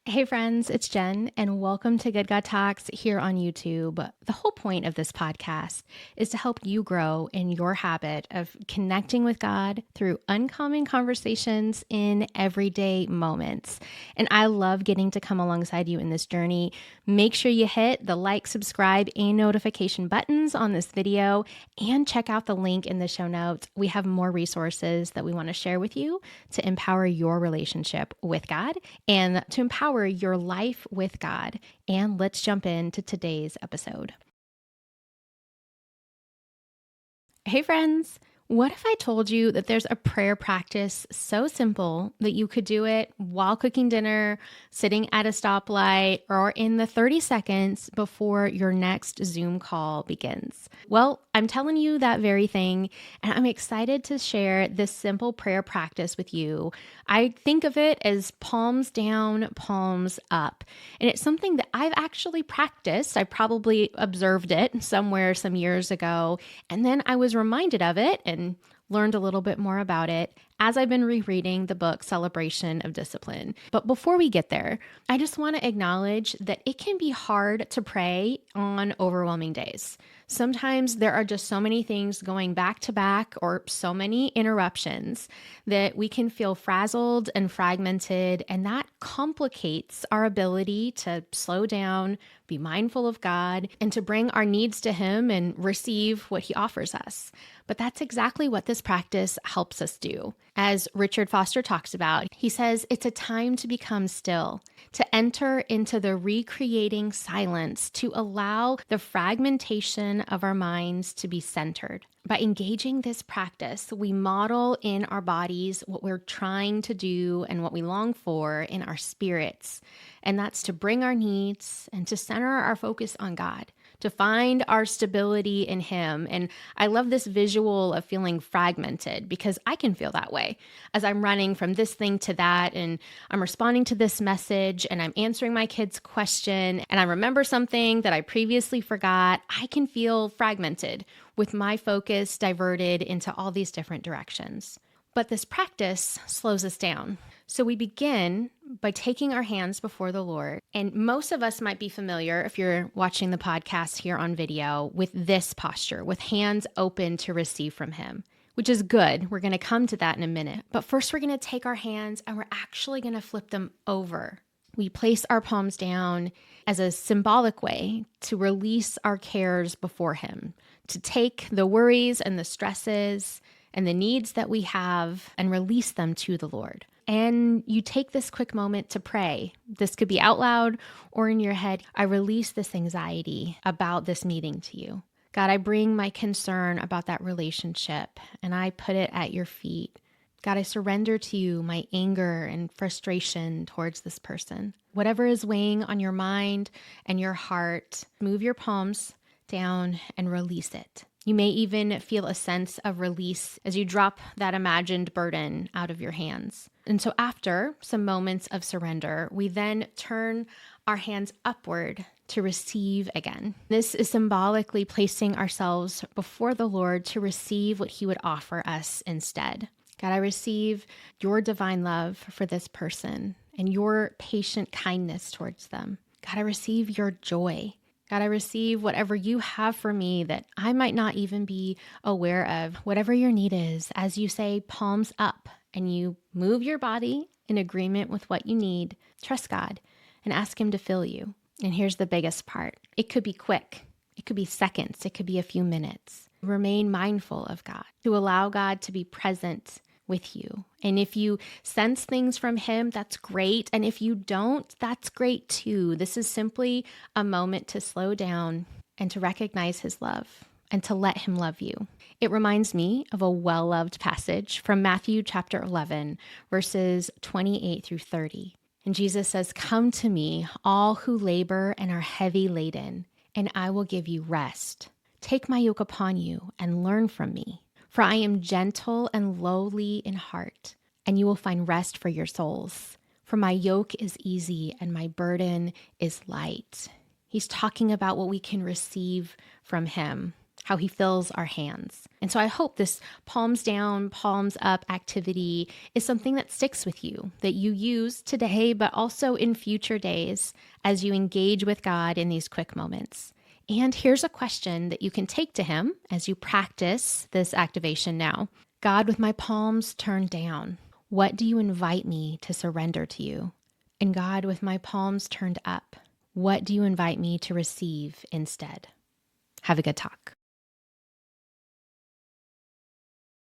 Hey friends, it's Jen, and welcome to Good God Talks here on YouTube. The whole point of this podcast is to help you grow in your habit of connecting with God through uncommon conversations in everyday moments. And I love getting to come alongside you in this journey. Make sure you hit the like, subscribe, and notification buttons on this video, and check out the link in the show notes. We have more resources that we want to share with you to empower your relationship with God and to empower your life with God. And let's jump into today's episode. Hey, friends. What if I told you that there's a prayer practice so simple that you could do it while cooking dinner, sitting at a stoplight, or in the 30 seconds before your next Zoom call begins? Well, I'm telling you that very thing, and I'm excited to share this simple prayer practice with you. I think of it as palms down, palms up. And it's something that I've actually practiced. I probably observed it somewhere some years ago. And then I was reminded of it and learned a little bit more about it as I've been rereading the book Celebration of Discipline. But before we get there, I just want to acknowledge that it can be hard to pray on overwhelming days. Sometimes there are just so many things going back to back or so many interruptions that we can feel frazzled and fragmented, and that complicates our ability to slow down, be mindful of God, and to bring our needs to Him and receive what He offers us. But that's exactly what this practice helps us do. As Richard Foster talks about, he says it's a time to become still, to enter into the recreating silence, to allow the fragmentation of our minds to be centered. By engaging this practice, we model in our bodies what we're trying to do and what we long for in our spirits. And that's to bring our needs and to center our focus on God, to find our stability in Him. And I love this visual of feeling fragmented because I can feel that way as I'm running from this thing to that, and I'm responding to this message, and I'm answering my kid's question, and I remember something that I previously forgot. I can feel fragmented with my focus diverted into all these different directions. But this practice slows us down. So we begin by taking our hands before the Lord. And most of us might be familiar, if you're watching the podcast here on video, with this posture, with hands open to receive from Him, which is good. We're going to come to that in a minute. But first, we're going to take our hands and we're actually going to flip them over. We place our palms down as a symbolic way to release our cares before Him, to take the worries and the stresses and the needs that we have and release them to the Lord. And you take this quick moment to pray. This could be out loud or in your head. I release this anxiety about this meeting to you. God, I bring my concern about that relationship and I put it at your feet. God, I surrender to you my anger and frustration towards this person. Whatever is weighing on your mind and your heart, move your palms down and release it. You may even feel a sense of release as you drop that imagined burden out of your hands. And so after some moments of surrender, we then turn our hands upward to receive again. This is symbolically placing ourselves before the Lord to receive what He would offer us instead. God, I receive your divine love for this person and your patient kindness towards them. God, I receive your joy. God, I receive whatever you have for me that I might not even be aware of. Whatever your need is, as you say, palms up, and you move your body in agreement with what you need, trust God and ask Him to fill you. And here's the biggest part. It could be quick. It could be seconds. It could be a few minutes. Remain mindful of God, to allow God to be present with you. And if you sense things from Him, that's great. And if you don't, that's great too. This is simply a moment to slow down and to recognize His love and to let Him love you. It reminds me of a well-loved passage from Matthew chapter 11, verses 28 through 30. And Jesus says, "Come to me, all who labor and are heavy laden, and I will give you rest. Take my yoke upon you and learn from me. For I am gentle and lowly in heart, and you will find rest for your souls. For my yoke is easy and my burden is light." He's talking about what we can receive from Him. how he fills our hands. And so I hope this palms down, palms up activity is something that sticks with you, that you use today, but also in future days as you engage with God in these quick moments. And here's a question that you can take to him as you practice this activation now. God, with my palms turned down, what do you invite me to surrender to you? And God, with my palms turned up, what do you invite me to receive instead? Have a good talk.